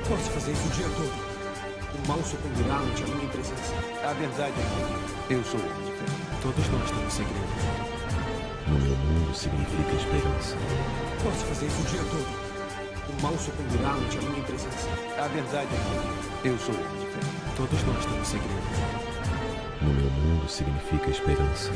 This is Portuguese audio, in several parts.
Posso fazer isso o dia todo. O mal sucumbirá ante a minha presença. A verdade é que eu sou o Homem de Ferro. Todos nós temos segredos. No meu mundo significa esperança. Posso fazer isso o dia todo. O mal sucumbirá ante a minha presença. A verdade é que eu sou o Homem de Ferro. Todos nós temos segredos. No meu mundo significa esperança.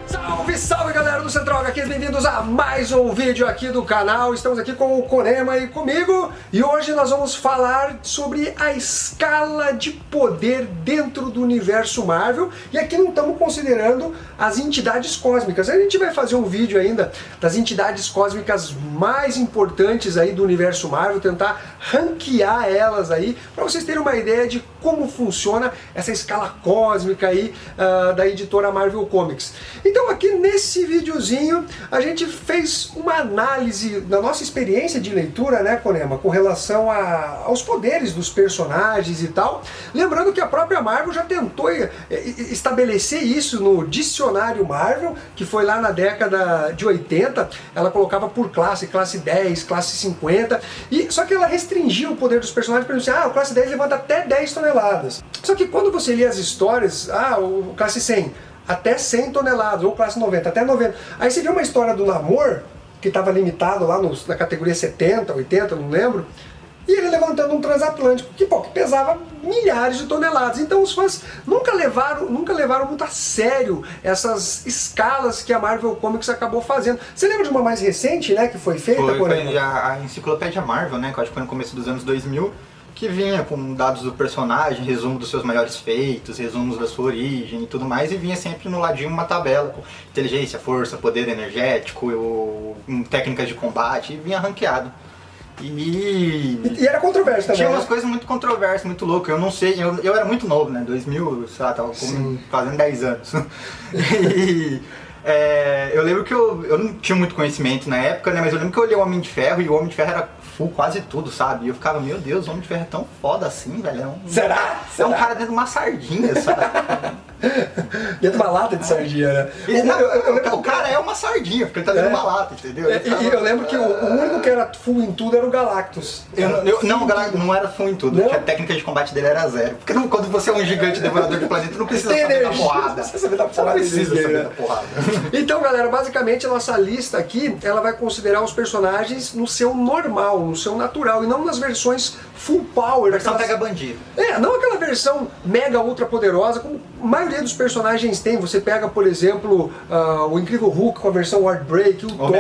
Salve, salve galera do Central HQ, bem-vindos a mais um vídeo aqui do canal. Estamos aqui com o Konema e comigo, e hoje nós vamos falar sobre a escala de poder dentro do universo Marvel. E aqui não estamos considerando as entidades cósmicas. A gente vai fazer um vídeo ainda das entidades cósmicas mais importantes aí do universo Marvel, tentar ranquear elas aí, para vocês terem uma ideia de como funciona essa escala cósmica aí da editora Marvel Comics. Então aqui nesse videozinho a gente fez uma análise da nossa experiência de leitura, né, Konema, com relação aos poderes dos personagens e tal. Lembrando que a própria Marvel já tentou estabelecer isso no dicionário Marvel, que foi lá na década de 80, ela colocava por classe, classe 10, classe 50, só que ela restringiu o poder dos personagens para dizer, o classe 10 levanta até 10 toneladas. Só que quando você lê as histórias, o classe 100, até 100 toneladas, ou classe 90, até 90. Aí você viu uma história do Namor, que estava limitado lá na categoria 70, 80, não lembro, e ele levantando um transatlântico que pesava milhares de toneladas. Então os fãs nunca levaram muito a sério essas escalas que a Marvel Comics acabou fazendo. Você lembra de uma mais recente, né, que foi feita? Foi a Enciclopédia Marvel, né, que eu acho que foi no começo dos anos 2000, que vinha com dados do personagem, resumo dos seus maiores feitos, resumos da sua origem e tudo mais, e vinha sempre no ladinho uma tabela com inteligência, força, poder energético, técnicas de combate, e vinha ranqueado. E era controverso também. Tinha umas coisas muito controversas, muito loucas. Eu não sei, eu era muito novo, né? 2000, sei lá, tava fazendo 10 anos. Eu lembro que eu não tinha muito conhecimento na época, né? Mas eu lembro que eu olhei o Homem de Ferro e o Homem de Ferro era full quase tudo, sabe? E eu ficava, meu Deus, o Homem de Ferro é tão foda assim, velho. Será? É um cara dentro de uma sardinha, sabe? Dentro de uma lata de sardinha, né? O cara é uma sardinha, porque ele tá dentro de uma lata, entendeu? E eu lembro que o único que era full em tudo era o Galactus. Não, o Galactus não era full em tudo, porque a técnica de combate dele era zero. Porque quando você é um gigante devorador de planeta, não precisa saber da porrada. Você não precisa saber da porrada. Então, galera, basicamente a nossa lista aqui, ela vai considerar os personagens no seu normal, no seu natural, e não nas versões full power. Versão pega bandido. Não aquela versão mega ultra poderosa, como a maioria dos personagens tem. Você pega, por exemplo, o Incrível Hulk com a versão Warbreak, o Thor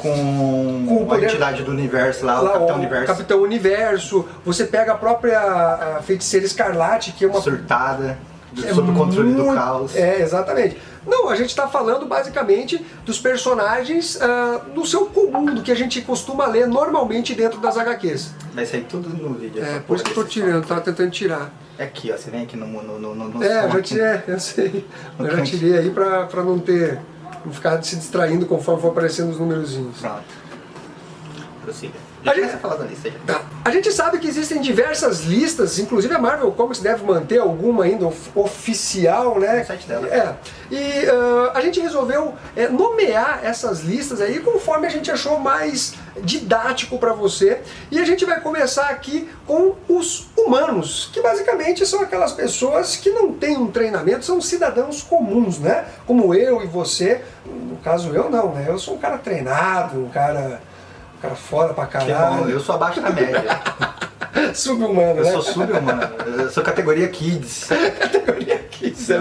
com a entidade do universo lá, o Capitão Universo. Capitão Universo. Você pega a própria Feiticeira Escarlate, que é uma surtada, sob o controle do caos. Exatamente. Não, a gente está falando basicamente dos personagens do seu comum, do que a gente costuma ler normalmente dentro das HQs. Vai sair tudo no vídeo. Por isso que eu tô tirando, tava tentando tirar. É aqui, ó, você vem aqui no eu já tirei, eu sei. Eu já tirei aí pra não ficar se distraindo conforme for aparecendo os numerozinhos. Pronto. Prossiga. Já começa a falar da lista. A gente sabe que existem diversas listas, inclusive a Marvel Comics deve manter alguma ainda oficial, né? No site dela. A gente resolveu nomear essas listas aí conforme a gente achou mais didático para você. E a gente vai começar aqui com os humanos, que basicamente são aquelas pessoas que não têm um treinamento, são cidadãos comuns, né? Como eu e você. No caso eu não, né? Eu sou um cara treinado, um cara foda pra caralho. Eu sou abaixo da média. Sub-humano, né? Eu sou sub-humano. Eu sou categoria Kids. Categoria Kids. Se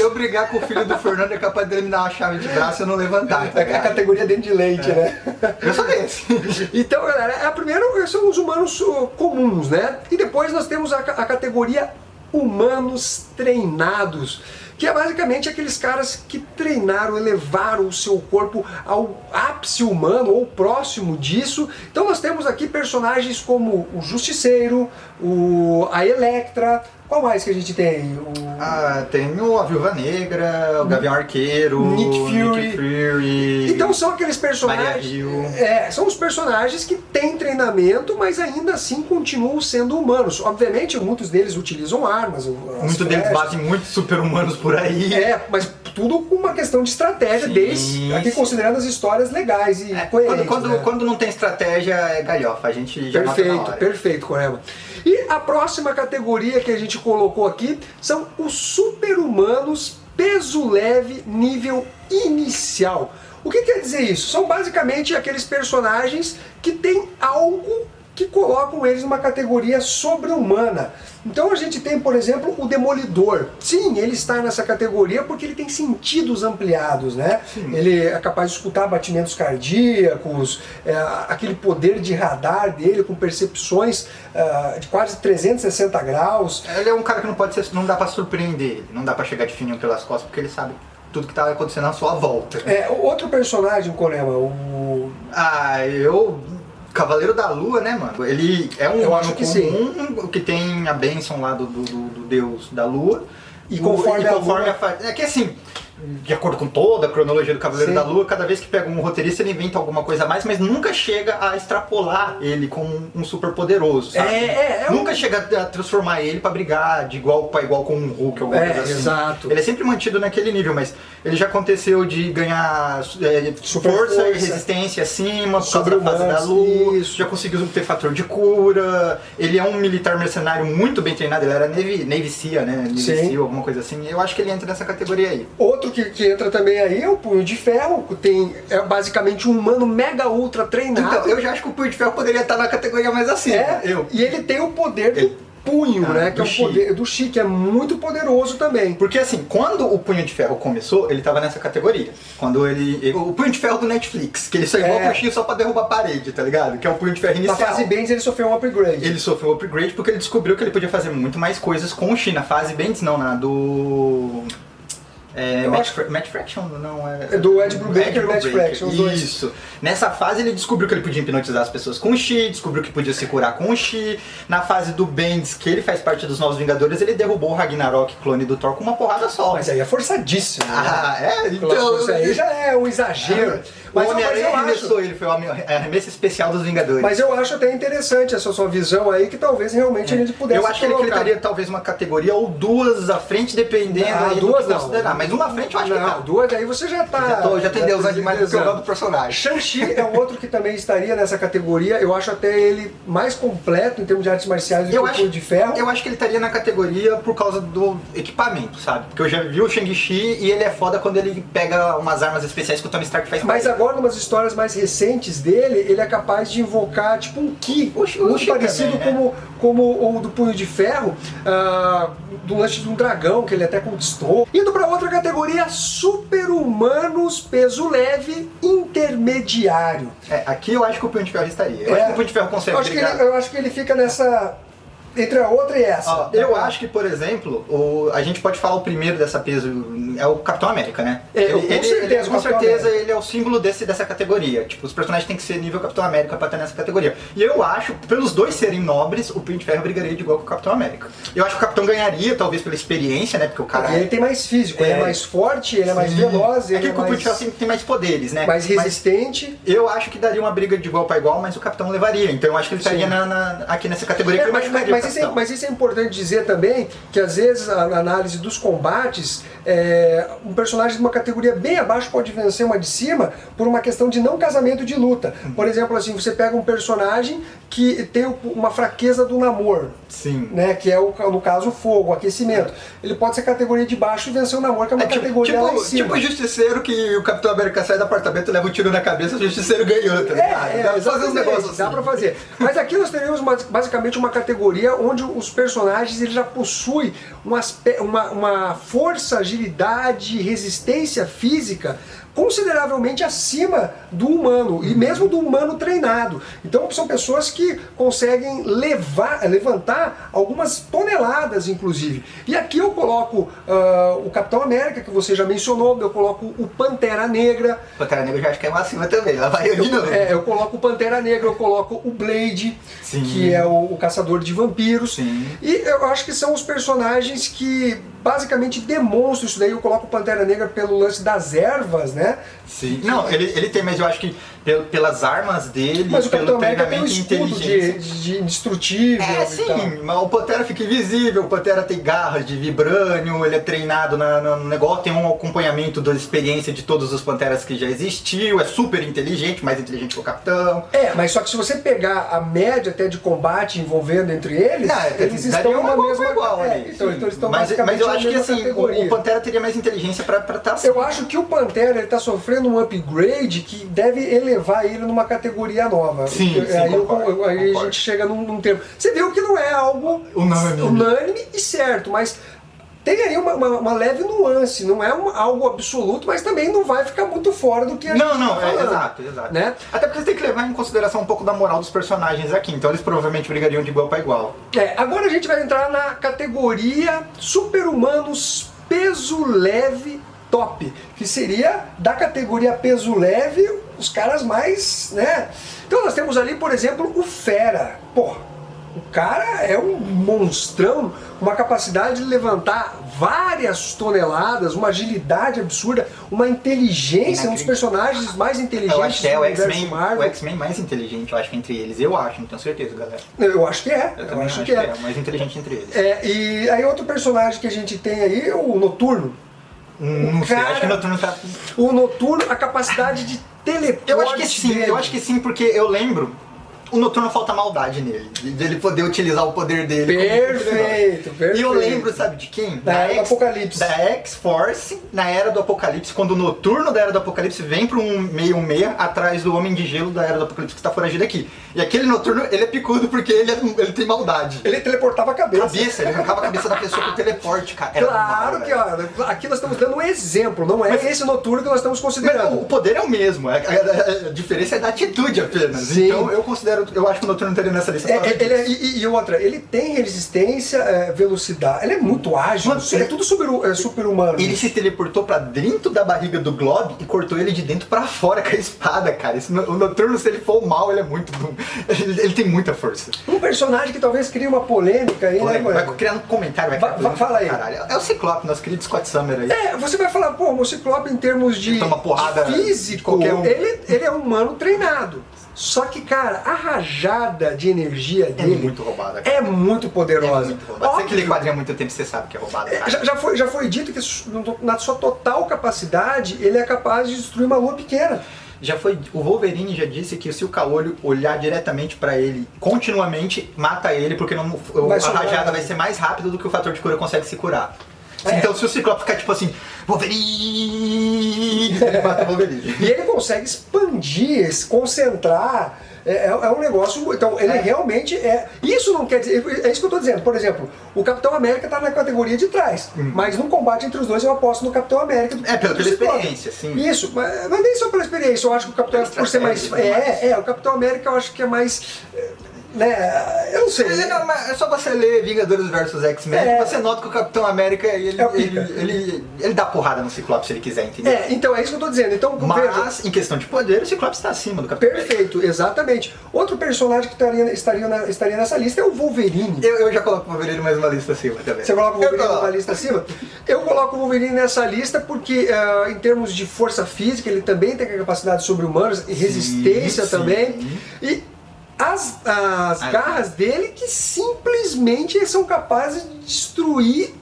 eu brigar com o filho do Fernando, é capaz dele me dar uma chave de braço e eu não levantar. Tá, a categoria dente de leite, né? Eu sou desse. Então, galera, primeiro são os humanos comuns, né? E depois nós temos a categoria humanos treinados, que é basicamente aqueles caras que treinaram, elevaram o seu corpo ao ápice humano ou próximo disso. Então nós temos aqui personagens como o Justiceiro, a Elektra. Qual mais que a gente tem? Tem a Viúva Negra, o Gavião Arqueiro, Nick Fury. Então são aqueles personagens. São os personagens que têm treinamento, mas ainda assim continuam sendo humanos. Obviamente, muitos deles utilizam armas. Muitos deles batem muitos super-humanos por aí. Mas tudo com uma questão de estratégia, desde aqui considerando as histórias legais e coerentes. Quando não tem estratégia, é galhofa, a gente já nota na hora. Perfeito, Korema. E a próxima categoria que a gente colocou aqui são os super-humanos peso leve nível inicial. O que quer dizer isso? São basicamente aqueles personagens que têm algo que colocam eles numa categoria sobre-humana. Então a gente tem, por exemplo, o Demolidor. Sim, ele está nessa categoria porque ele tem sentidos ampliados, né? Sim. Ele é capaz de escutar batimentos cardíacos, aquele poder de radar dele com percepções de quase 360 graus. Ele é um cara que não dá pra surpreender ele, não dá pra chegar de fininho pelas costas porque ele sabe tudo que tá acontecendo à sua volta. Outro personagem, Korema, Cavaleiro da Lua, né, mano? Ele é um humano comum que tem a bênção lá do deus da Lua. E conforme a Lua... É que assim, de acordo com toda a cronologia do Cavaleiro da Lua, cada vez que pega um roteirista ele inventa alguma coisa a mais, mas nunca chega a extrapolar ele como um super poderoso, sabe? Nunca chega a transformar ele pra brigar de igual pra igual com um Hulk ou alguma coisa assim. Exato. Ele é sempre mantido naquele nível, mas ele já aconteceu de ganhar força e resistência acima por causa da fase da Lua, já conseguiu ter fator de cura, ele é um militar mercenário muito bem treinado, ele era Navy SEAL, né? Navy SEAL, alguma coisa assim. Eu acho que ele entra nessa categoria aí. Outro que entra também aí é o Punho de Ferro, que é basicamente um humano mega ultra treinado. Então, eu já acho que o Punho de Ferro poderia estar na categoria mais acima. E ele tem o poder do punho, né? Que é o poder do Chi, que é muito poderoso também. Porque assim, quando o Punho de Ferro começou, ele tava nessa categoria. Quando o Punho de Ferro do Netflix, que ele só igual pro Chi só pra derrubar a parede, tá ligado? Que é o Punho de Ferro inicial. Na fase Bendis ele sofreu um upgrade. Ele sofreu um upgrade porque ele descobriu que ele podia fazer muito mais coisas com o Chi. Na fase Bendis não, na do... Matt Fraction, não é... Do Ed Brubaker e Matt Fraction, os dois. Isso. Nessa fase ele descobriu que ele podia hipnotizar as pessoas com o Chi, descobriu que podia se curar com o Chi. Na fase do Bendis, que ele faz parte dos Novos Vingadores, ele derrubou o Ragnarok, clone do Thor, com uma porrada só. Mas aí é forçadíssimo, né? Então... Isso aí já é um exagero. Mas o Homem-Aranha arremessou ele, foi o arremesso especial dos Vingadores. Mas eu acho até interessante essa sua visão aí, que talvez realmente a gente pudesse Eu acho que ele colocaria talvez uma categoria ou duas à frente, dependendo aí do que considerar. Mas uma à frente eu acho que não. Duas aí você já tá... Já tem Deus demais do que o nome do personagem. Shang-Chi é um outro que também estaria nessa categoria. Eu acho até ele mais completo em termos de artes marciais do que o Punho de Ferro. Eu acho que ele estaria na categoria por causa do equipamento, sabe? Porque eu já vi o Shang-Chi e ele é foda quando ele pega umas armas especiais que o Tony Stark faz. Mas agora, umas histórias mais recentes dele, ele é capaz de invocar tipo um Ki, muito parecido também, né? como o do Punho de Ferro, do lance de um dragão que ele até conquistou. Indo para outra categoria, super-humanos peso leve intermediário. Aqui eu acho que o Punho de Ferro estaria. Eu acho que o Punho de Ferro consegue brigar. Eu acho que ele fica nessa... entre a outra e essa. Eu acho que, por exemplo, a gente pode falar o primeiro dessa peso, é o Capitão América, né? Com certeza ele é o símbolo dessa categoria. Tipo, os personagens têm que ser nível Capitão América pra estar nessa categoria. E eu acho, pelos dois serem nobres, o Punho de Ferro brigaria de igual com o Capitão América. Eu acho que o Capitão ganharia, talvez pela experiência, né? Porque o cara... Ele tem mais físico, ele é mais forte, ele é mais veloz, ele que o Punho de Ferro sempre tem mais poderes, né? Mais resistente. Mas eu acho que daria uma briga de igual pra igual, mas o Capitão levaria. Então eu acho que ele estaria aqui nessa categoria que ele machucaria. Mas isso é importante dizer também, que às vezes a análise dos combates, um personagem de uma categoria bem abaixo pode vencer uma de cima por uma questão de não casamento de luta. Por exemplo, assim, você pega um personagem que tem uma fraqueza do namoro, né, que é no caso o fogo, o aquecimento. Ele pode ser categoria de baixo e vencer o namoro, que é uma categoria lá em cima. Tipo o Justiceiro, que o Capitão América sai do apartamento, leva um tiro na cabeça, o Justiceiro ganhou, tá ligado? Dá pra fazer uns negócios assim. Dá pra fazer. Mas aqui nós teríamos basicamente uma categoria onde os personagens ele já possuem uma força, agilidade, resistência física consideravelmente acima do humano, e mesmo do humano treinado. Então são pessoas que conseguem levantar algumas toneladas, inclusive. E aqui eu coloco o Capitão América, que você já mencionou, eu coloco o Pantera Negra. Pantera Negra eu já acho que é acima também, lá vai eu de novo. Eu coloco o Pantera Negra, eu coloco o Blade, que é o caçador de vampiros. E eu acho que são os personagens que basicamente demonstram isso daí. Eu coloco o Pantera Negra pelo lance das ervas, né? Sim. Não, ele tem, mas eu acho que pelas armas dele, Mas o Capitão pelo América tem um treinamento e escudo inteligência. de indestrutível É, e tal. sim, mas o Pantera fica invisível, o Pantera tem garras de vibrânio, ele é treinado no negócio, tem um acompanhamento da experiência de todos os Panteras que já existiu, é super inteligente, mais inteligente que o Capitão. É, mas só que se você pegar a média até de combate envolvendo entre eles, Não, eles daria estão na igual mesma... igual ali. Então sim. eles estão mas basicamente eu na acho que mesma assim, categoria. o Pantera teria mais inteligência pra estar assim. Eu acho que o Pantera ele tá sofrendo um upgrade que deve elevar ele numa categoria nova. Sim, aí concordo, aí a concordo. gente chega num termo. Você viu que não é algo unânime e certo, mas tem aí uma leve nuance, não é algo absoluto, mas também não vai ficar muito fora do que a gente tá falando. Exato. Né? Até porque você tem que levar em consideração um pouco da moral dos personagens aqui, então eles provavelmente brigariam de igual para igual. Agora a gente vai entrar na categoria super-humanos peso leve top, que seria da categoria peso leve os caras mais, né? Então nós temos ali, por exemplo, o Fera. Porra, o cara é um monstrão, uma capacidade de levantar várias toneladas, uma agilidade absurda, uma inteligência, um dos personagens mais inteligentes Eu acho que é do o universo Marvel. X-Men mais inteligente, eu acho que entre eles, eu acho, não tenho certeza, galera. Eu acho que é, Eu eu também acho que é. o mais inteligente entre eles. E aí outro personagem que a gente tem aí é o Noturno. Não sei, acho que o Noturno tá... O Noturno, a capacidade de teleporte Eu acho que sim, dele. eu acho que sim, porque eu lembro, o Noturno falta maldade nele, de ele poder utilizar o poder dele. Perfeito, perfeito. E eu lembro, sabe de quem? Da Era do Apocalipse. Da X-Force, na Era do Apocalipse, quando o Noturno da Era do Apocalipse vem pro 616 atrás do Homem de Gelo da Era do Apocalipse que está foragido aqui. E aquele Noturno, ele é picudo porque ele tem maldade. Ele teleportava a cabeça. Ele arrancava a cabeça da pessoa com teleporte, cara. Era Claro mal, que ó, aqui nós estamos dando um exemplo, não é esse Noturno que nós estamos mas considerando. o poder é o mesmo, a diferença é da atitude apenas. Sim. Então eu acho que o Noturno estaria nessa lista. E outra, ele tem resistência, velocidade, ele é muito ágil, Mano, ele é tudo super-humano. Ele se teleportou pra dentro da barriga do Glob e cortou ele de dentro pra fora com a espada, cara. O Noturno, se ele for mal, ele é muito... Ele tem muita força. Um personagem que talvez crie uma polêmica aí, né, Vai mano? criar um comentário, vai criar polêmica fala aí. pra caralho. É o Ciclope, nosso querido Scott Summer aí. Você vai falar, pô, o Ciclope em termos de, Ele toma porrada de físico, de qualquer um. ele é um humano treinado. Só que, cara, a rajada de energia dele muito roubada, cara. é muito poderosa. Muito roubado. Você que Óbvio. lê quadrinho há muito tempo, você sabe que é roubado, cara. Já foi dito que na sua total capacidade ele é capaz de destruir uma lua pequena. O Wolverine já disse que se o Caolho olhar diretamente pra ele continuamente, mata ele, porque a rajada vai ser mais rápida do que o fator de cura consegue se curar. Então se o Ciclope ficar tipo assim, Wolverine, ele mata o Wolverine. E ele consegue expandir, se concentrar. É um negócio. Então, ele realmente é. Isso não quer dizer. É isso que eu tô dizendo. Por exemplo, o Capitão América tá na categoria de trás. Mas no combate entre os dois eu aposto no Capitão América. Pela Ciclope. experiência, sim. Isso, mas não é nem só pela experiência. Eu acho que o Capitão América, por ser mais. O Capitão América eu acho que é mais. Né? Eu não sei. É só você ler Vingadores vs X-Men que você nota que o Capitão América ele dá porrada no Ciclope se ele quiser, entendeu? Então é isso que eu tô dizendo. Então, Mas, em questão de poder, o Ciclope está acima do Capitão América. Perfeito, exatamente. Outro personagem que estaria nessa lista é o Wolverine. Eu já coloco o Wolverine mais uma lista acima também. Você coloca o Wolverine numa lista acima? Eu coloco o Wolverine nessa lista porque, em termos de força física, ele também tem capacidade sobre-humana e resistência também. E as garras dele que simplesmente são capazes de destruir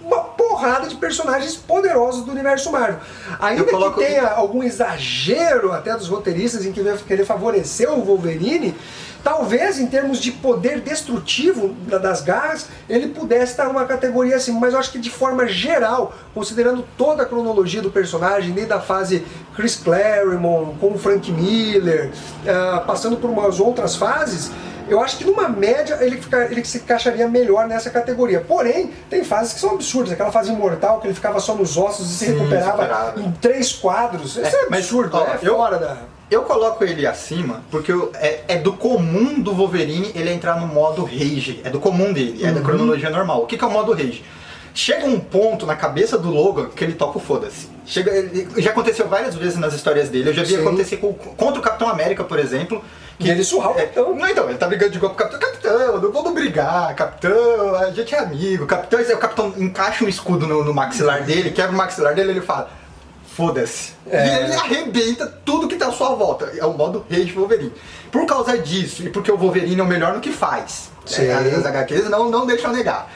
uma porrada de personagens poderosos do universo Marvel. Ainda que tenha algum exagero até dos roteiristas em querer favorecer o Wolverine, talvez em termos de poder destrutivo das garras, ele pudesse estar numa categoria assim, mas eu acho que de forma geral, considerando toda a cronologia do personagem, desde a fase Chris Claremont, com o Frank Miller, passando por umas outras fases, eu acho que numa média ele se encaixaria melhor nessa categoria. Porém, tem fases que são absurdas. Aquela fase imortal que ele ficava só nos ossos e se recuperava em 3 quadros. Isso é absurdo, fora da... Eu coloco ele acima porque é do comum do Wolverine ele entrar no modo Rage. É do comum dele, é da cronologia normal. O que é o modo Rage? Chega um ponto na cabeça do Logan que ele toca o foda-se. Já aconteceu várias vezes nas histórias dele. Eu já vi acontecer contra o Capitão América, por exemplo. Que ele surrar o Capitão. Não, então, ele tá brigando de igual com o Capitão. Capitão, não vamos brigar. Capitão, a gente é amigo. Capitão, o Capitão encaixa um escudo no maxilar dele, quebra o maxilar dele e ele fala... foda-se. E ele arrebenta tudo que tá à sua volta. É o modo Rage Wolverine. Por causa disso, e porque o Wolverine é o melhor no que faz. As HQs não deixam negar.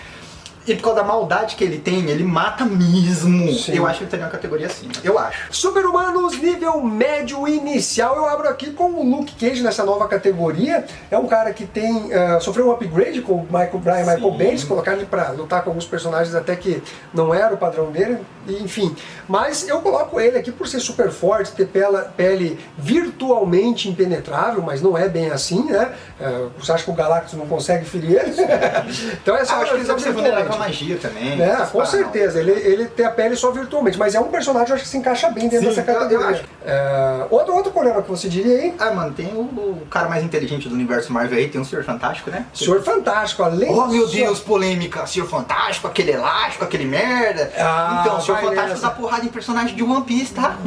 E por causa da maldade que ele tem, ele mata mesmo. Sim. Eu acho que ele teria uma categoria acima. Eu acho. Super-Humanos nível médio inicial. Eu abro aqui com o Luke Cage nessa nova categoria. É um cara que tem sofreu um upgrade com o Michael Bendis, colocaram ele pra lutar com alguns personagens até que não era o padrão dele, enfim. Mas eu coloco ele aqui por ser super forte, ter pele virtualmente impenetrável, mas não é bem assim, né? Você acha que o Galactus não consegue ferir ele? Então é só acho que eles devem ser vulneráveis à magia também. Com certeza, ele tem a pele só virtualmente, mas é um personagem que eu acho que se encaixa bem dentro dessa categoria. Eu acho. Outro problema que você diria aí? Mano, tem o cara mais inteligente do universo Marvel aí, tem um Senhor Fantástico, né? Senhor Fantástico, além Oh meu Deus, polêmica, Senhor Fantástico, aquele elástico, aquele merda. Então, o Senhor Fantástico dá porrada em personagem de One Piece, tá?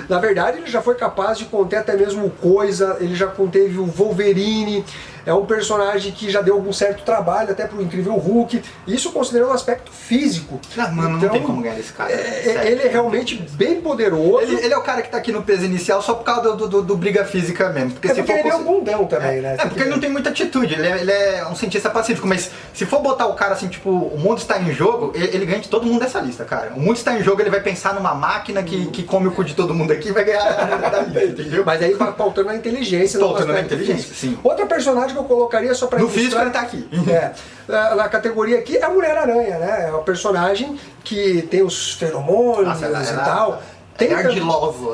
Na verdade, ele já foi capaz de conter até mesmo o Coisa, ele já conteve o Wolverine. É um personagem que já deu algum certo trabalho até pro Incrível Hulk, isso considerando o aspecto físico. Mano, então, não tem como ganhar desse cara. Ele é realmente bem poderoso. Ele é o cara que tá aqui no peso inicial só por causa do briga física mesmo. Porque porque ele é um bundão também, né? Porque ele não tem muita atitude, ele é um cientista pacífico, mas se for botar o cara assim, tipo, o mundo está em jogo, ele ganha de todo mundo dessa lista, cara. O mundo está em jogo, ele vai pensar numa máquina que come o cu de todo mundo aqui e vai ganhar da lista, entendeu? Mas aí pautando na inteligência. Pautando na inteligência, sim. Outra personagem que eu colocaria só pra no ilustrar, físico ele tá aqui. Na categoria aqui é a Mulher-Aranha, né? É uma personagem que tem os feromônios e tal.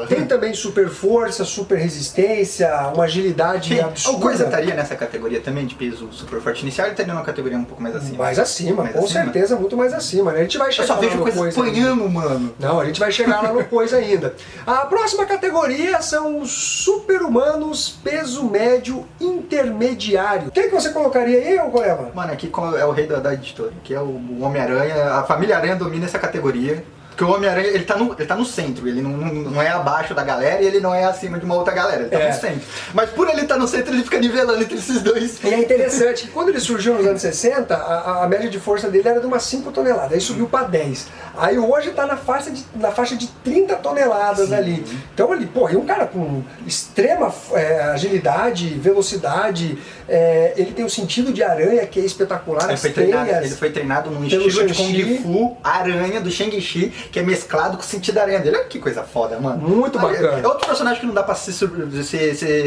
Tem também super força, super resistência, uma agilidade absurda. O Coisa estaria nessa categoria também de peso super forte inicial, ele estaria numa categoria um pouco mais acima. Mais acima, com certeza, muito mais acima. Né? A gente vai chegar Eu só vejo lá no Coisa apanhando, mano. Não, a gente vai chegar lá no Coisa ainda. A próxima categoria são os super-humanos peso médio intermediário. Quem que você colocaria aí, Gorema? Mano, aqui é o rei da editora, que é o Homem-Aranha. A família Aranha domina essa categoria. Porque o Homem-Aranha, ele tá no centro, ele não é abaixo da galera e ele não é acima de uma outra galera, ele tá no centro. Mas por ele estar no centro, ele fica nivelando entre esses dois. E é interessante que quando ele surgiu nos anos 60, a média de força dele era de umas 5 toneladas, aí subiu para 10. Aí hoje tá na faixa de 30 toneladas ali. Então ele, é um cara com extrema agilidade, velocidade, ele tem o sentido de aranha que é espetacular. Ele foi treinado num estilo de Kung Fu aranha do Shang-Chi, que é mesclado com o sentido da aranha dele. Olha que coisa foda, mano. Muito bacana. É outro personagem que não dá pra ser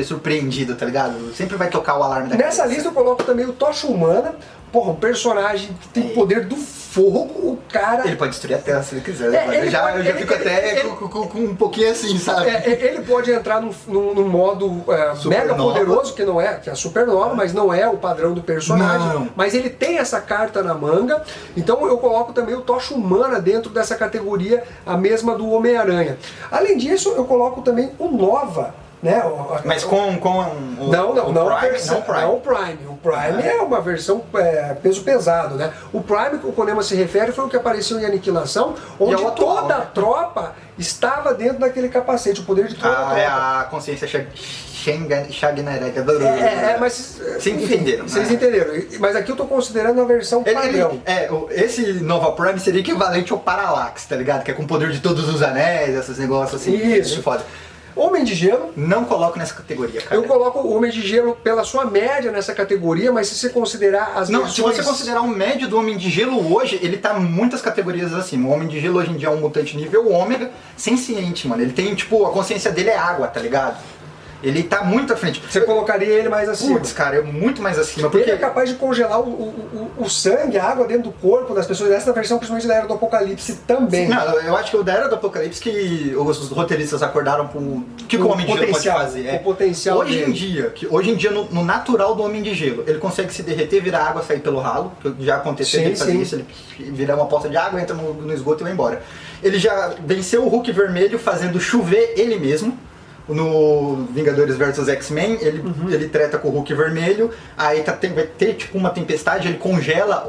surpreendido, tá ligado? Sempre vai tocar o alarme da Nessa lista eu coloco também o Tocha Humana. Um personagem que tem poder do fogo, o cara... Ele pode destruir a Terra se ele quiser. Eu já fico até com um pouquinho assim, sabe? Ele pode entrar num modo mega poderoso, que não é, que é a supernova, mas não é o padrão do personagem. Não. Mas ele tem essa carta na manga, então eu coloco também o Tocha Humana dentro dessa categoria, a mesma do Homem-Aranha. Além disso, eu coloco também o Nova, né? Mas com o Prime. O Prime é uma versão peso pesado, né? O Prime que o Konema se refere foi o que apareceu em Aniquilação, onde toda a tropa estava dentro daquele capacete, o poder de toda a tropa. É a consciência Shagnarega. Mas vocês entenderam. Vocês entenderam. Mas aqui eu tô considerando a versão padrão. Esse Nova Prime seria equivalente ao Parallax, tá ligado? Que é com o poder de todos os anéis, esses negócios assim. Isso. Foda. Homem de Gelo. Não coloco nessa categoria, cara. Eu coloco o Homem de Gelo pela sua média nessa categoria, mas se você considerar as versões... Se você considerar o médio do Homem de Gelo hoje, ele tá muitas categorias acima. O Homem de Gelo hoje em dia é um mutante nível ômega, senciente, mano. Ele tem, a consciência dele é água, tá ligado? Ele tá muito à frente. Você colocaria ele mais acima? Putz, cara, é muito mais acima. Porque ele é capaz de congelar o sangue, a água dentro do corpo das pessoas. Essa versão, principalmente da Era do Apocalipse, também. Sim, não, eu acho que o da Era do Apocalipse que os roteiristas acordaram com o que o Homem de Gelo pode fazer. O potencial hoje em dia, no natural do Homem de Gelo, ele consegue se derreter, virar água, sair pelo ralo. Que já aconteceu, ele fazer isso, ele virar uma poça de água, entra no esgoto e vai embora. Ele já venceu o Hulk vermelho fazendo chover ele mesmo. no Vingadores vs X-Men, ele treta com o Hulk vermelho, aí vai ter tipo uma tempestade, ele congela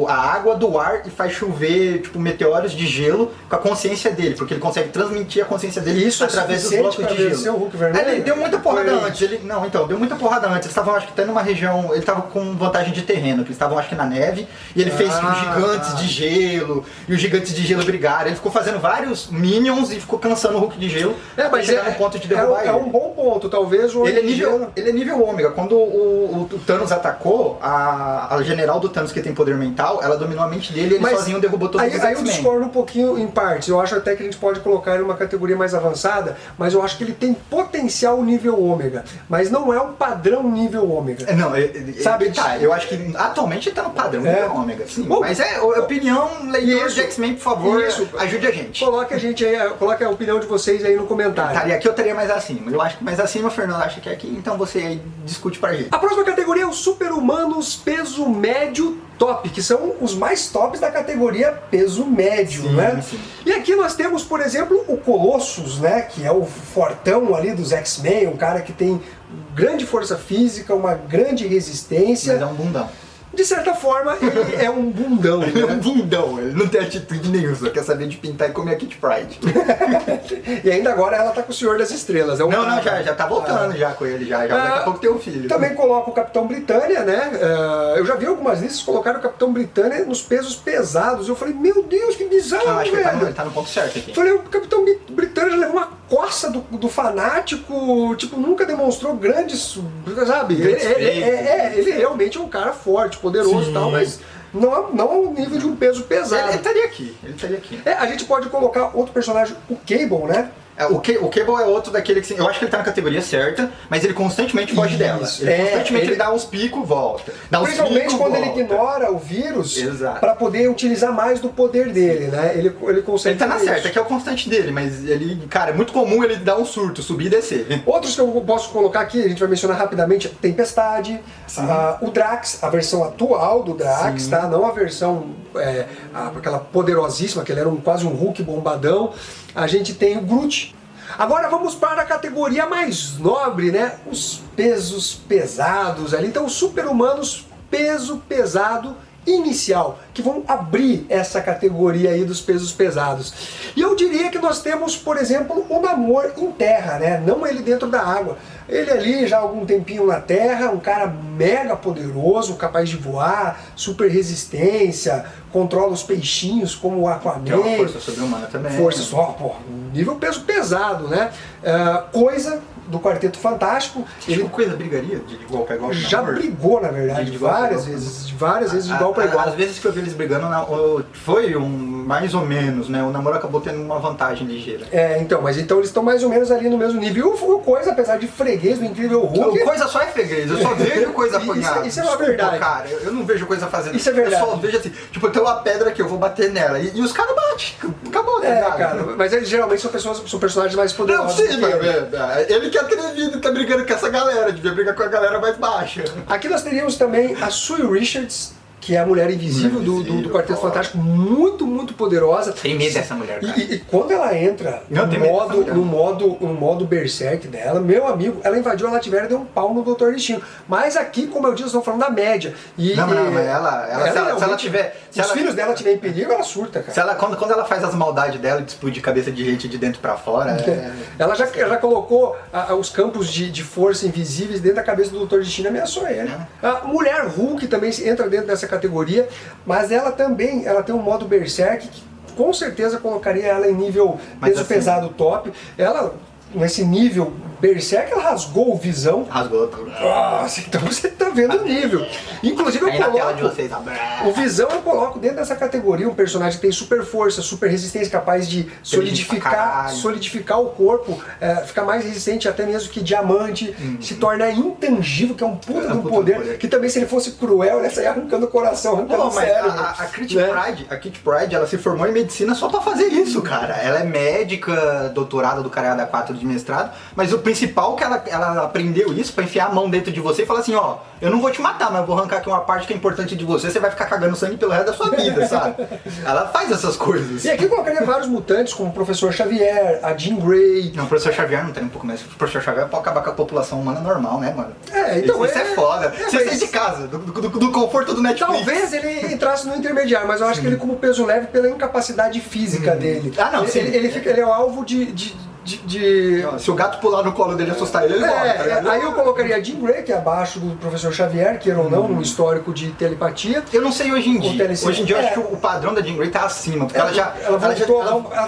a água do ar e faz chover tipo meteoros de gelo com a consciência dele, porque ele consegue transmitir a consciência dele através dos blocos de gelo. O Hulk vermelho? Ele deu muita porrada antes, deu muita porrada antes. Eles estavam, acho que até numa região, ele estava com vantagem de terreno, que eles estavam, acho que na neve, e ele fez os gigantes de gelo, e os gigantes de gelo brigaram. Ele ficou fazendo vários minions e ficou cansando o Hulk de gelo. Mas chegar no ponto de derrubar ele. É um bom ponto, talvez o ele é nível ômega. Quando o Thanos atacou, a general do Thanos, que tem poder mental, ela dominou a mente dele e ele sozinho derrubou todos os X-Men. Aí eu discordo um pouquinho em partes. Eu acho até que a gente pode colocar ele numa categoria mais avançada, mas eu acho que ele tem potencial nível ômega, mas não é um padrão nível ômega. Não, sabe? Eu acho que atualmente ele tá no padrão nível ômega, sim. Mas opinião, leitor de X-Men, por favor, ajude a gente. Coloque a opinião de vocês aí no comentário. Aqui eu estaria mais acima. Eu acho que mais acima, o Fernando acha que é aqui, então você aí discute pra gente. A próxima categoria é os super-humanos peso médio top, que são os mais tops da categoria peso médio, né? Sim. E aqui nós temos, por exemplo, o Colossus, né? Que é o fortão ali dos X-Men, um cara que tem grande força física, uma grande resistência. Mas é um bundão. De certa forma, ele é um bundão. Ele é um bundão, ele não tem atitude nenhuma, só quer saber de pintar e comer a Kitty Pryde. E ainda agora ela tá com o Senhor das Estrelas. Já tá voltando já com ele, já daqui a pouco tem um filho. Também coloca o Capitão Britânia, né? Eu já vi algumas listas colocaram o Capitão Britânia nos pesos pesados. Eu falei, meu Deus, que bizarro, acho velho. que ele tá no ponto certo aqui. Eu falei, o Capitão Britânia já levou uma coça do fanático, tipo, nunca demonstrou grandes, sabe? Ele realmente é um cara forte, poderoso e tal, mas não ao nível de um peso pesado. Ele estaria aqui. A gente pode colocar outro personagem, o Cable, né? O Cable é outro daquele que eu acho que ele tá na categoria certa, mas ele constantemente foge dela. Ele dá uns picos, volta. Principalmente quando ele ignora o vírus para poder utilizar mais do poder dele, né? Ele consegue. Ele tá na certa, que é o constante dele, mas ele, cara, é muito comum ele dar um surto, subir e descer. Outros que eu posso colocar aqui, a gente vai mencionar rapidamente, Tempestade, o Drax, a versão atual do Drax, tá? Não a versão aquela poderosíssima, que ele era quase um Hulk bombadão. A gente tem o Groot. Agora vamos para a categoria mais nobre, né? Os pesos pesados ali. Então, os super-humanos peso pesado inicial, que vão abrir essa categoria aí dos pesos pesados. E eu diria que nós temos, por exemplo, o Namor em terra, né? Não ele dentro da água. Ele ali já há algum tempinho na Terra, um cara mega poderoso, capaz de voar, super resistência, controla os peixinhos como o Aquaman. Tem uma força sobre-humana também. Força só, nível peso pesado, né? Coisa do Quarteto Fantástico. Ele Coisa brigaria de igual para igual? Já brigou, na verdade, várias vezes de igual para igual. Às vezes que eu vi eles brigando, foi mais ou menos, né? O Namor acabou tendo uma vantagem ligeira. Então eles estão mais ou menos ali no mesmo nível. E o Coisa, apesar de freguês do Incrível Hulk... O Coisa só é freguês, eu só vejo Coisa apanhar. Isso é uma verdade. Cara, eu não vejo Coisa fazendo isso. É verdade. Eu só vejo assim, tipo, eu tenho uma pedra aqui, eu vou bater nela. E os caras batem. Acabou, né? Cara, mas eles geralmente são personagens mais poderosos. Não, sim, mas ele que é atrevido e tá brigando com essa galera, devia brigar com a galera mais baixa. Aqui nós teríamos também a Sue Richards, que é a mulher invisível do Quarteto Fantástico, muito, muito poderosa. Tem medo dessa mulher, cara. E quando ela entra no modo Berserk dela, meu amigo, ela invadiu a Latveria e deu um pau no Doutor Destino. Mas aqui, como eu disse, nós estamos falando da média. Mas ela, se ela tiver... Se os filhos dela estiverem em perigo, ela surta, cara. Quando ela faz as maldades dela de explodir cabeça de gente de dentro pra fora... Ela já colocou os campos de força invisíveis dentro da cabeça do Doutor Destino e ameaçou ele. A mulher Hulk também entra dentro dessa categoria, mas ela também tem um modo Berserk que com certeza colocaria ela em nível peso pesado top. Ela, nesse nível Berserk, ela rasgou o Visão. Rasgou. Nossa, então você tá vendo o nível. Inclusive eu coloco o Visão, eu coloco dentro dessa categoria um personagem que tem super força, super resistência, capaz de solidificar o corpo, ficar mais resistente até mesmo que diamante, se torna intangível, que é um puta do poder, que também se ele fosse cruel, ele saia arrancando o coração, arrancando o cérebro. A Kitty Pryde, ela se formou em medicina só pra fazer isso, cara. Ela é médica, doutorada do Caralho da 4 de mestrado, mas o principal que ela aprendeu isso pra enfiar a mão dentro de você e falar assim, ó, eu não vou te matar, mas eu vou arrancar aqui uma parte que é importante de você, você vai ficar cagando sangue pelo resto da sua vida, sabe? Ela faz essas coisas. E aqui eu colocaria vários mutantes, como o Professor Xavier, a Jean Grey. Não, o Professor Xavier não tem um pouco mais. O Professor Xavier pode acabar com a população humana normal, né, mano? Então isso é foda. Você mas- sai de casa, do conforto do Netflix. Talvez ele entrasse no intermediário, mas eu acho que ele como peso leve pela incapacidade física dele. Ah, não, sim. Ele é o alvo de Se o gato pular no colo dele e assustar ele morre, tá ligado? aí eu colocaria a Jean Grey, que é abaixo do Professor Xavier, queira ou não, um histórico de telepatia. Eu não sei hoje em dia. telecine- Hoje em dia eu É. acho que o padrão da Jean Grey tá acima, porque ela já... Ela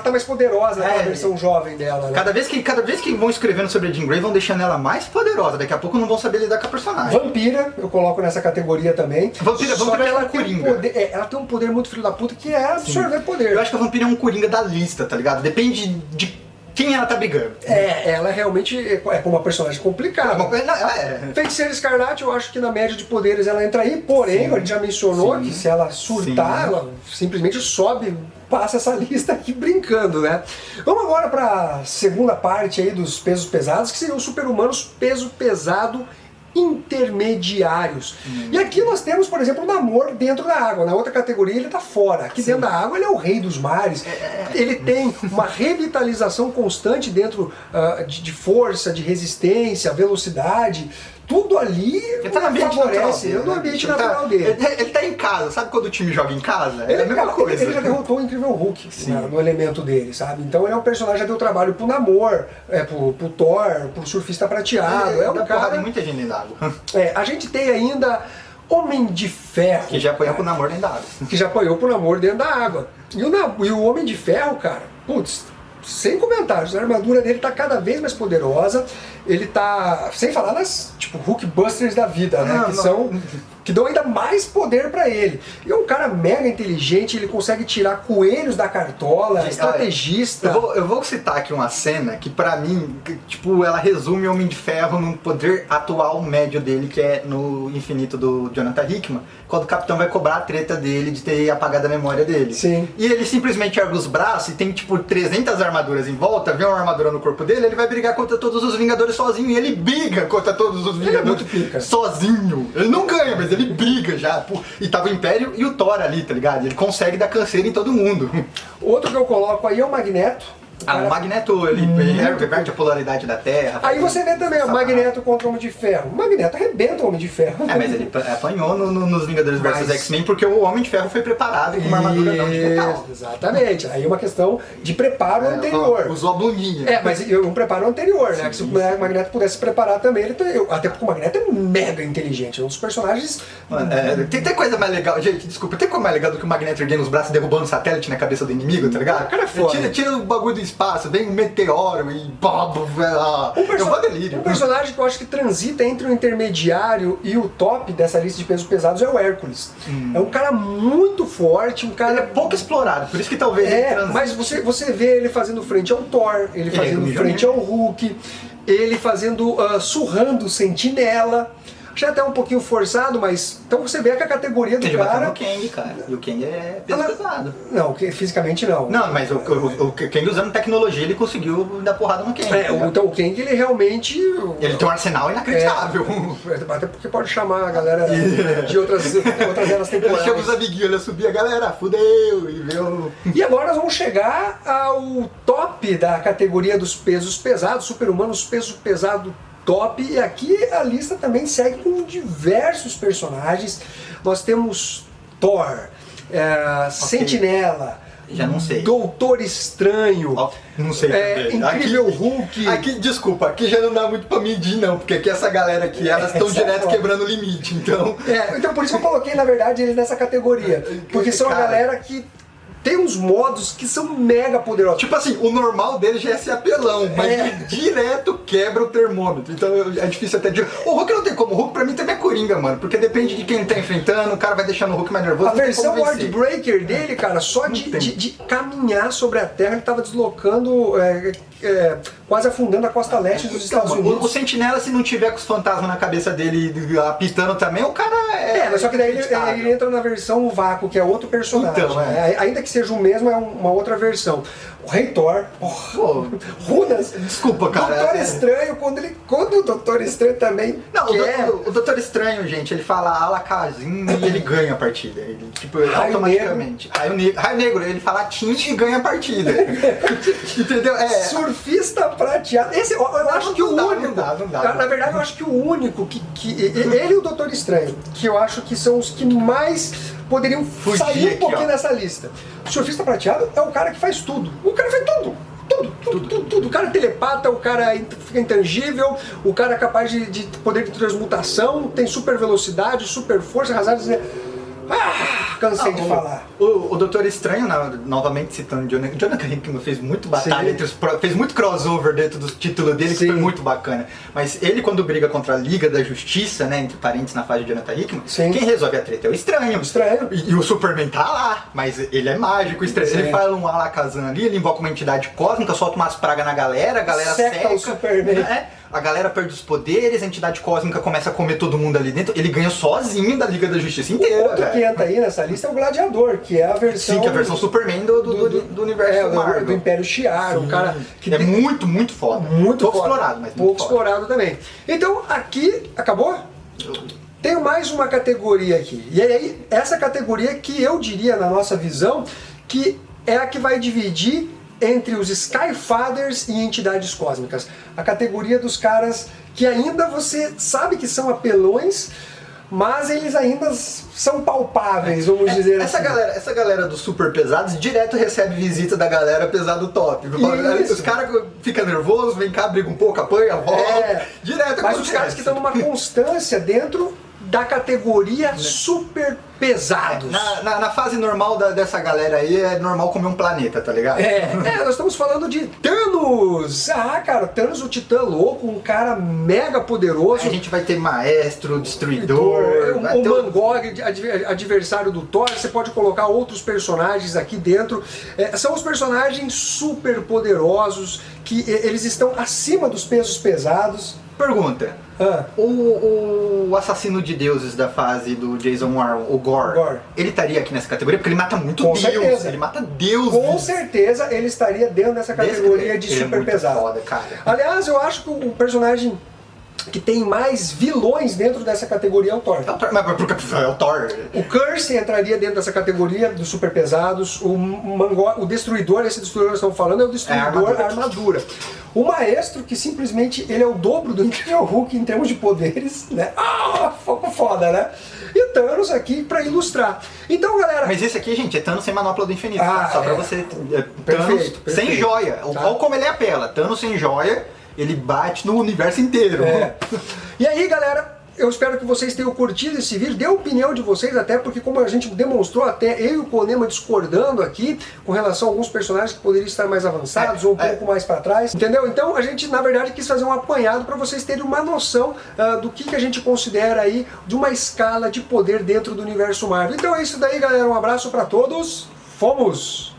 tá mais poderosa naquela É. versão jovem dela, né? Cada vez que vão escrevendo sobre a Jean Grey, vão deixando ela mais poderosa. Daqui a pouco não vão saber lidar com a personagem. Vampira, eu coloco nessa categoria também. Vampira Só que é ela um tem um coringa. poder, ela tem um poder muito filho da puta que é absorver poder. Eu acho que a Vampira é um coringa da lista, tá ligado? Depende de quem ela tá brigando. Ela realmente é uma personagem complicada. Não, ela é. Feiticeira Escarlate, eu acho que na média de poderes ela entra aí, porém, a gente já mencionou que se ela surtar, ela simplesmente sobe, passa essa lista aqui brincando, né? Vamos agora para a segunda parte aí dos pesos pesados, que seriam os super-humanos peso pesado intermediários. E aqui nós temos, por exemplo, o Namor dentro da água. Na outra categoria ele está fora. Aqui dentro da água ele é o rei dos mares. Ele tem uma revitalização constante dentro de força, de resistência, velocidade. Tudo ali Ele tá no ambiente favorece, natural dele. no ambiente Ele natural tá, dele. Ele tá em casa, sabe quando o time joga em casa? É a mesma coisa. Ele já derrotou o Incrível Hulk, né, no elemento dele, sabe? Então ele é um personagem que já deu trabalho pro Namor, pro Thor, pro Surfista Prateado. É um dá porrada cara... em muita gente dentro d'água. A gente tem ainda Homem de Ferro. Que já apanhou pro namoro dentro d'água. Que já apanhou pro Namor dentro da água. E o Homem de Ferro, cara, putz, sem comentários, a armadura dele tá cada vez mais poderosa. Ele tá, sem falar nas, tipo, Hulkbusters da vida, né? Que dão ainda mais poder pra ele. E é um cara mega inteligente, ele consegue tirar coelhos da cartola, estrategista. Eu vou citar aqui uma cena que pra mim, tipo, ela resume o Homem de Ferro num poder atual médio dele, que é no Infinito do Jonathan Hickman, quando o Capitão vai cobrar a treta dele de ter apagado a memória dele. Sim. E ele simplesmente ergue os braços e tem tipo 300 armaduras em volta, vê uma armadura no corpo dele, ele vai brigar contra todos os Vingadores sozinho, e ele briga contra todos os Vingadores muito pica. sozinho. Ele não ganha, mas ele briga já. Pô. E tava o Império e o Thor ali, tá ligado? Ele consegue dar canseira em todo mundo. Outro que eu coloco aí é o Magneto. O Magneto, ele reverte a polaridade da Terra. Aí você vê também o Magneto contra o Homem de Ferro. O Magneto arrebenta o Homem de Ferro. Mas ele apanhou nos Vingadores vs Mas- X-Men porque o Homem de Ferro foi preparado com uma armadura não de metal. Exatamente. Aí é uma questão de preparo anterior. Usou a bluninha. Mas um preparo anterior, né? Que se o Magneto pudesse se preparar também, até porque o Magneto é mega inteligente, é um dos personagens. Tem coisa mais legal, gente, desculpa, tem coisa mais legal do que o Magneto erguendo os braços e derrubando o satélite na cabeça do inimigo, tá ligado? O cara é foda. Tira o bagulho do espaço, vem um meteoro e eu vou delírio. Um personagem que eu acho que transita entre o intermediário e o top dessa lista de pesos pesados é o Hércules. É um cara muito forte, um cara. Ele é pouco explorado, por isso que talvez ele transite. Mas você vê ele fazendo frente ao Thor, ele fazendo é frente ao Hulk, ele fazendo surrando o Sentinela. Achei até um pouquinho forçado, mas então você vê que a categoria do Ele bateu cara. no Kang, cara. E o Kang é peso pesado. Não, fisicamente não. Não, mas o Kang usando tecnologia, ele conseguiu dar porrada no Kang. tá ligado? Então o Kang, ele realmente. Ele tem um arsenal inacreditável. Até porque pode chamar a galera de outras eras Ele chama os temporais. amiguinhos, ele subia, galera, fudeu, e veio... E agora nós vamos chegar ao top da categoria dos pesos pesados, super-humanos peso pesado top, e aqui a lista também segue com diversos personagens. Nós temos Thor, Sentinela, Já não sei. Doutor Estranho, Não sei também. Incrível Hulk. Aqui, desculpa, aqui já não dá muito pra medir não, porque aqui essa galera aqui, elas estão essa é direto foda. quebrando o limite, então... Então por isso que eu coloquei, na verdade, eles nessa categoria. Porque são a Cara. galera que tem uns modos que são mega poderosos. Tipo assim, o normal dele já é ser apelão, mas ele direto quebra o termômetro. Então é difícil até de... O Hulk não tem como. O Hulk pra mim também é coringa, mano. Porque depende de quem ele tá enfrentando, o cara vai deixando o Hulk mais nervoso. A não tem versão como vencer. Wordbreaker dele, cara, só de caminhar sobre a Terra, ele tava deslocando, quase afundando a costa leste dos Estados Então, o Unidos. Sentinela, se não tiver com os fantasmas na cabeça dele apitando também, o cara Mas só que daí ele inacreditável. entra na versão vácuo, que é outro personagem. Então, né? Ainda que seja o mesmo, é uma outra versão. O Rei Thor, Pô, Runas, desculpa, cara. Doutor Estranho, quando o Doutor Estranho também Não, quer... o Doutor Estranho, gente, ele fala Alakazam e ele ganha a partida. Ele, tipo, Raio automaticamente. Raio Negro, ele fala Tim e ganha a partida. Entendeu? Surfista prateado. Esse, eu acho que o único. Não dá. Na verdade, eu acho que o único ele e o Doutor Estranho, que eu acho que são os que mais poderiam sair um aqui, pouquinho ó. dessa lista. O surfista prateado é o cara que faz tudo. O cara faz tudo. Tudo. O cara é telepata, o cara fica intangível, o cara é capaz de poder de transmutação, tem super velocidade, super força, rasadas. Cansei de falar. O Doutor Estranho, novamente citando Jonathan Hickman, fez muito batalha, fez muito crossover dentro do título dele, que foi muito bacana. Mas ele, quando briga contra a Liga da Justiça, né, entre parentes na fase de Jonathan Hickman, quem resolve a treta é o Estranho. E o Superman tá lá, mas ele é mágico, o Estranho. Ele fala um Alakazam ali, ele invoca uma entidade cósmica, solta umas pragas na galera, a galera seca o Superman. Né? A galera perde os poderes, a entidade cósmica começa a comer todo mundo ali dentro, ele ganha sozinho da Liga da Justiça inteira. Outro que entra aí nessa lista é o Gladiador, que é a versão... Sim, que é a versão Superman do universo Marvel. Do Império Shi'ar, um cara que é muito, muito foda. Muito pouco foda. explorado, mas pouco explorado também. Então, aqui, acabou? Tenho mais uma categoria aqui. E aí, essa categoria que eu diria, na nossa visão, que é a que vai dividir entre os Skyfathers e entidades cósmicas. A categoria dos caras que ainda você sabe que são apelões, mas eles ainda são palpáveis, vamos dizer essa assim. Essa galera dos super pesados direto recebe visita da galera pesado top. Os caras ficam nervosos, vem cá, briga um pouco, apanha, volta. Direto mas os caras que estão numa constância dentro da categoria super pesados. Na fase normal dessa galera aí, é normal comer um planeta, tá ligado? Nós estamos falando de Thanos! Cara, Thanos, o titã louco, um cara mega poderoso. A gente vai ter Maestro, Destruidor, o Mangog, adversário do Thor. Você pode colocar outros personagens aqui dentro. São os personagens super poderosos, que eles estão acima dos pesos pesados. Pergunta. O assassino de deuses da fase do Jason Aaron, o Gore, ele estaria aqui nessa categoria? Porque ele mata muito Com Deus. certeza. Ele mata Deus. Com certeza ele estaria dentro dessa categoria de ele super é muito pesado. Foda, cara. Aliás, eu acho que o personagem que tem mais vilões dentro dessa categoria é o Thor. Mas é o Thor. O Curse entraria dentro dessa categoria dos super pesados. O Destruidor, esse Destruidor que nós estamos falando, é o Destruidor Armadura. O Maestro, que simplesmente ele é o dobro do Incrível Hulk em termos de poderes, né? Foda, né? E Thanos aqui pra ilustrar. Então, galera... Mas esse aqui, gente, é Thanos sem manopla do infinito. Só pra você... Perfeito, Thanos sem joia. Olha como ele apela. Thanos sem joia, ele bate no universo inteiro. E aí, galera... Eu espero que vocês tenham curtido esse vídeo, dê a opinião de vocês, até porque como a gente demonstrou, até eu e o Konema discordando aqui com relação a alguns personagens que poderiam estar mais avançados ou um pouco mais para trás, entendeu? Então a gente na verdade quis fazer um apanhado para vocês terem uma noção do que a gente considera aí de uma escala de poder dentro do universo Marvel. Então é isso daí, galera, um abraço para todos, fomos!